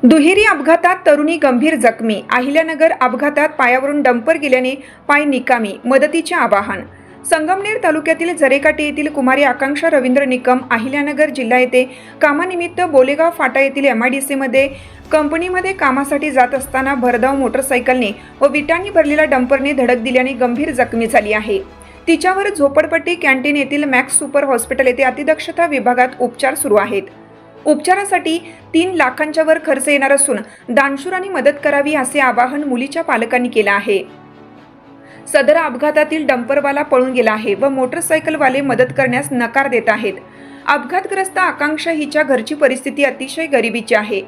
दुहेरी अपघातात तरुणी गंभीर जखमी. अहिल्यानगर अपघातात पायावरून डंपर गेल्याने पाय निकामी. मदतीचे आवाहन. संगमनेर तालुक्यातील झरेकाटी येथील कुमारी आकांक्षा रवींद्र निकम अहिल्यानगर जिल्हा येथे कामानिमित्त बोलेगाव फाटा येथील MIDC मध्ये कंपनीमध्ये कामासाठी जात असताना भरधाव मोटरसायकलने व विटांनी भरलेल्या डंपरने धडक दिल्याने गंभीर जखमी झाली आहे. तिच्यावर झोपडपट्टी कॅन्टीन येथील मॅक्स सुपर हॉस्पिटल येथे अतिदक्षता विभागात उपचार सुरू आहेत. उपचारासाठी 3 लाखांच्या वर खर्च येणार असून दानशूरांनी मदत करावी असे आवाहन मुलीच्या पालकांनी केले आहे. सदर अपघातातील डंपरवाला पळून गेला आहे व मोटरसायकलवाले मदत करण्यास नकार देत आहेत. अपघातग्रस्त आकांक्षा हिच्या घरची परिस्थिती अतिशय गरिबीची आहे.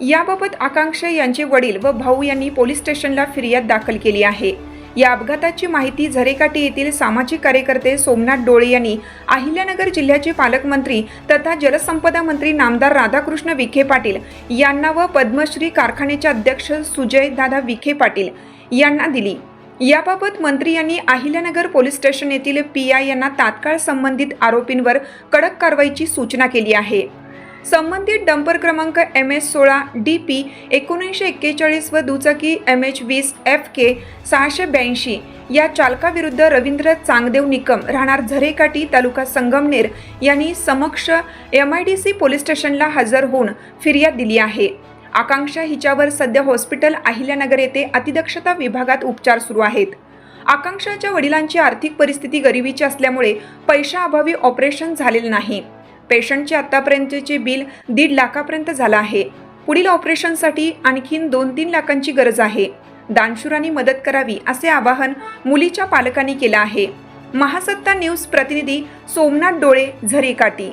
याबाबत आकांक्षा यांचे वडील व भाऊ यांनी पोलीस स्टेशनला फिर्याद दाखल केली आहे. या अपघाताची माहिती झरेकाटी येथील सामाजिक कार्यकर्ते सोमनाथ डोळे यांनी अहिल्यानगर जिल्ह्याचे पालकमंत्री तथा जलसंपदा मंत्री नामदार राधाकृष्ण विखे पाटील यांना व पद्मश्री कारखान्याचे अध्यक्ष सुजय दादा विखे पाटील यांना दिली. याबाबत मंत्री यांनी अहिल्यानगर पोलीस स्टेशन येथील PI यांना तात्काळ संबंधित आरोपींवर कडक कारवाईची सूचना केली आहे. संबंधित डंपर क्रमांक MS16 DP 1941 व दुचाकी MH20 FK 682 या चालकाविरुद्ध रवींद्र चांगदेव निकम राहणार झरेकाटी तालुका संगमनेर यांनी समक्ष MIDC पोलीस स्टेशनला हजर होऊन फिर्याद दिली आहे. आकांक्षा हिच्यावर सध्या हॉस्पिटल अहिल्यानगर येथे अतिदक्षता विभागात उपचार सुरू आहेत. आकांक्षाच्या वडिलांची आर्थिक परिस्थिती गरिबीची असल्यामुळे पैशाअभावी ऑपरेशन झालेले नाही. पेशंटचे आतापर्यंतचे बिल 1.5 लाखापर्यंत झालं आहे. पुढील ऑपरेशनसाठी आणखीन 2-3 लाखांची गरज आहे. दानशूरांनी मदत करावी असे आवाहन मुलीच्या पालकांनी केलं आहे. महासत्ता न्यूज प्रतिनिधी सोमनाथ डोळे, झरेकाटी.